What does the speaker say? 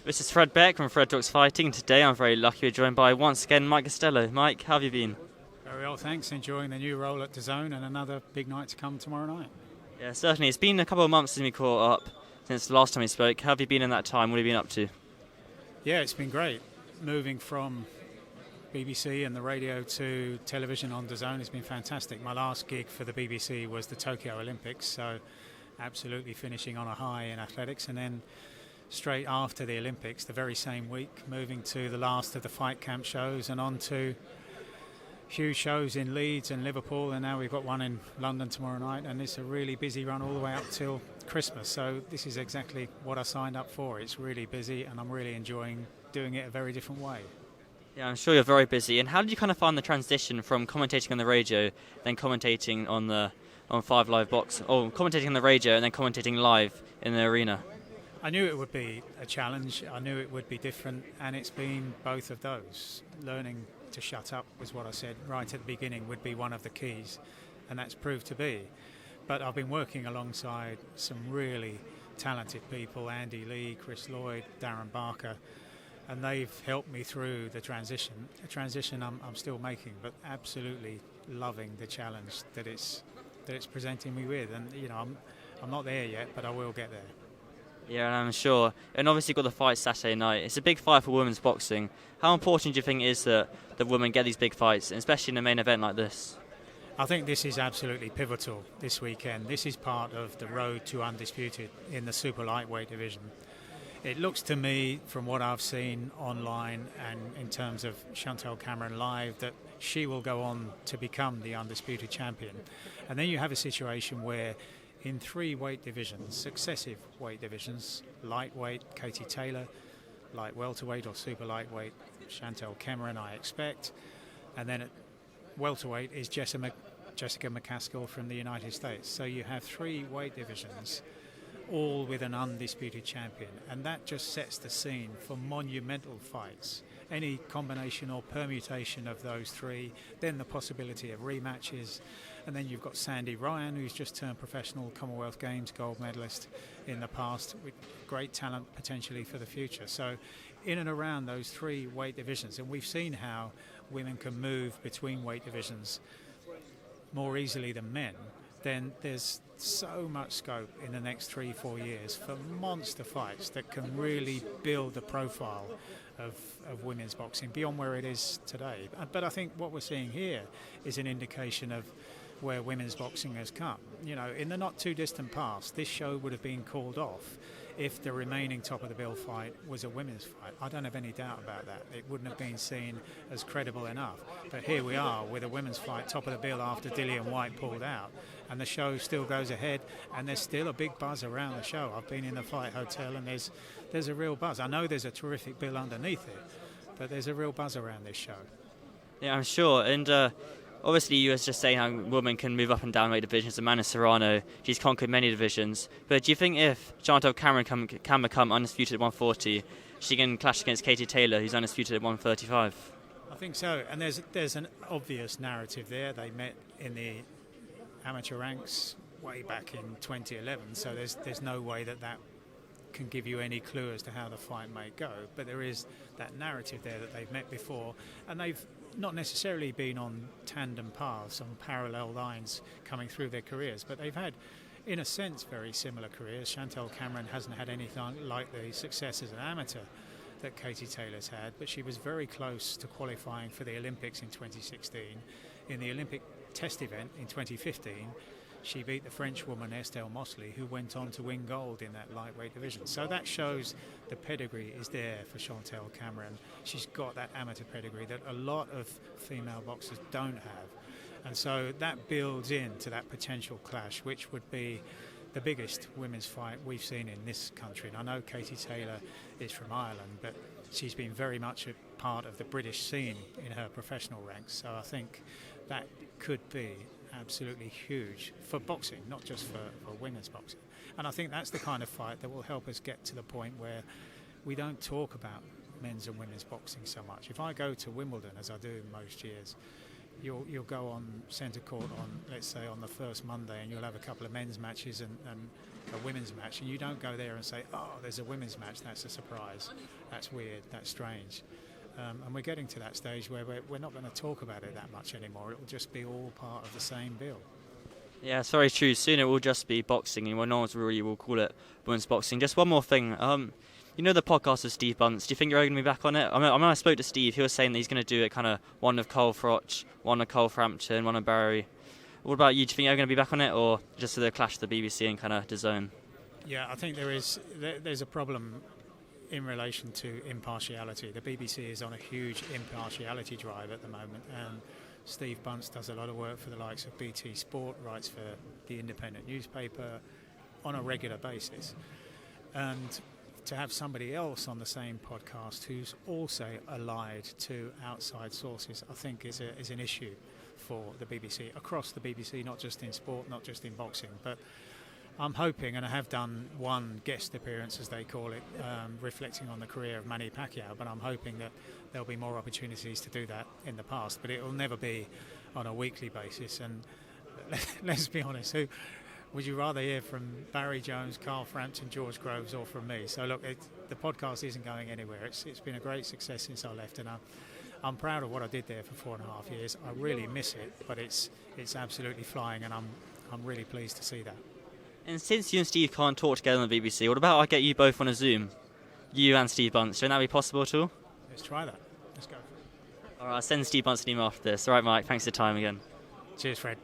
This is Fred Beck from Fred Talks Fighting. Today I'm very lucky to be joined by, once again, Mike Costello. Mike, how have you been? Very well, thanks. Enjoying the new role at DAZN and another big night to come tomorrow night. Yeah, certainly. It's been a couple of months since we caught up, since the last time we spoke. How have you been in that time? What have you been up to? Yeah, it's been great. Moving from BBC and the radio to television on DAZN has been fantastic. My last gig for the BBC was the Tokyo Olympics, so absolutely finishing on a high in athletics, and then straight after the Olympics, the very same week, moving to the last of the fight camp shows and on to huge shows in Leeds and Liverpool, and now we've got one in London tomorrow night, and it's a really busy run all the way up till Christmas. So this is exactly what I signed up for. It's really busy, and I'm really enjoying doing it a very different way. Yeah, I'm sure you're very busy. And how did you kind of find the transition from commentating on the radio, then commentating on Five Live Box, or commentating on the radio and then commentating live in the arena? I knew it would be a challenge. I knew it would be different, and it's been both of those. Learning to shut up was what I said right at the beginning would be one of the keys, and that's proved to be. But I've been working alongside some really talented people, Andy Lee, Chris Lloyd, Darren Barker, and they've helped me through the transition. A transition I'm still making, but absolutely loving the challenge that it's presenting me with. And you know, I'm not there yet, but I will get there. Yeah, I'm sure. And obviously you've got the fight Saturday night. It's a big fight for women's boxing. How important do you think it is that women get these big fights, especially in a main event like this? I think this is absolutely pivotal this weekend. This is part of the road to undisputed in the super lightweight division. It looks to me, from what I've seen online and in terms of Chantel Cameron live, that she will go on to become the undisputed champion. And then you have a situation where in three weight divisions, successive weight divisions, lightweight, Katie Taylor, light welterweight or super lightweight, Chantel Cameron, I expect. And then at welterweight is Jessica McCaskill from the United States. So you have three weight divisions, all with an undisputed champion. And that just sets the scene for monumental fights. Any combination or permutation of those three, then the possibility of rematches. And then you've got Sandy Ryan, who's just turned professional, Commonwealth Games gold medalist in the past, with great talent potentially for the future. So in and around those three weight divisions, and we've seen how women can move between weight divisions more easily than men, then there's so much scope in the next 3-4 years for monster fights that can really build the profile of women's boxing beyond where it is today. But I think what we're seeing here is an indication of where women's boxing has come. You know, in the not too distant past, this show would have been called off if the remaining top of the bill fight was a women's fight. I don't have any doubt about that. It wouldn't have been seen as credible enough. But here we are with a women's fight top of the bill after Dillian White pulled out, and the show still goes ahead, and there's still a big buzz around the show. I've been in the Fight Hotel, and there's a real buzz. I know there's a terrific bill underneath it, but there's a real buzz around this show. Yeah, I'm sure. And obviously, you were just saying how women can move up and down weight divisions. Amanda Serrano, she's conquered many divisions. But do you think if Chantel Cameron can become undisputed at 140, she can clash against Katie Taylor, who's undisputed at 135? I think so. And there's an obvious narrative there. They met in the amateur ranks way back in 2011, so there's no way that can give you any clue as to how the fight may go. But there is that narrative there that they've met before, and they've not necessarily been on tandem paths, on parallel lines coming through their careers, but they've had, in a sense, very similar careers. Chantel Cameron hasn't had anything like the success as an amateur that Katie Taylor's had, but she was very close to qualifying for the Olympics in 2016. In the Olympic test event in 2015, she beat the French woman Estelle Mosley, who went on to win gold in that lightweight division. So that shows the pedigree is there for Chantel Cameron. She's got that amateur pedigree that a lot of female boxers don't have. And so that builds into that potential clash, which would be the biggest women's fight we've seen in this country. And I know Katie Taylor is from Ireland, but she's been very much a part of the British scene in her professional ranks. So I think that could be absolutely huge for boxing, not just for women's boxing. And I think that's the kind of fight that will help us get to the point where we don't talk about men's and women's boxing so much. If I go to Wimbledon, as I do most years, you'll go on centre court on, let's say, on the first Monday, and you'll have a couple of men's matches and a women's match, and you don't go there and say, oh, there's a women's match, that's a surprise, that's weird, that's strange. And we're getting to that stage where we're not going to talk about it that much anymore. It will just be all part of the same bill. Yeah, it's very true. Soon it will just be boxing, and no one's really will call it women's boxing. Just one more thing. You know the podcast with Steve Bunce. Do you think you're going to be back on it? I mean, when I spoke to Steve, he was saying that he's going to do it kind of one of Cole Froch, one of Cole Frampton, one of Barry. What about you? Do you think you're going to be back on it, or just the clash of the BBC and kind of DAZN? Yeah, I think there's a problem in relation to impartiality. The BBC is on a huge impartiality drive at the moment, and Steve Bunce does a lot of work for the likes of BT Sport, writes for the Independent newspaper on a regular basis. And to have somebody else on the same podcast who's also allied to outside sources, I think is an issue for the BBC, across the BBC, not just in sport, not just in boxing. But I'm hoping, and I have done one guest appearance, as they call it, reflecting on the career of Manny Pacquiao, but I'm hoping that there'll be more opportunities to do that in the past. But it will never be on a weekly basis. And let's be honest, who would you rather hear from? Barry Jones, Carl Frampton, George Groves, or from me? So look, the podcast isn't going anywhere. It's been a great success since I left, and I'm proud of what I did there for 4.5 years. I really miss it, but it's absolutely flying, and I'm really pleased to see that. And since you and Steve can't talk together on the BBC, what about I get you both on a Zoom? You and Steve Bunce. Don't that be possible at all? Let's try that. Let's go. All right, I'll send Steve Bunce an email after this. All right, Mike, thanks for your time again. Cheers, Fred.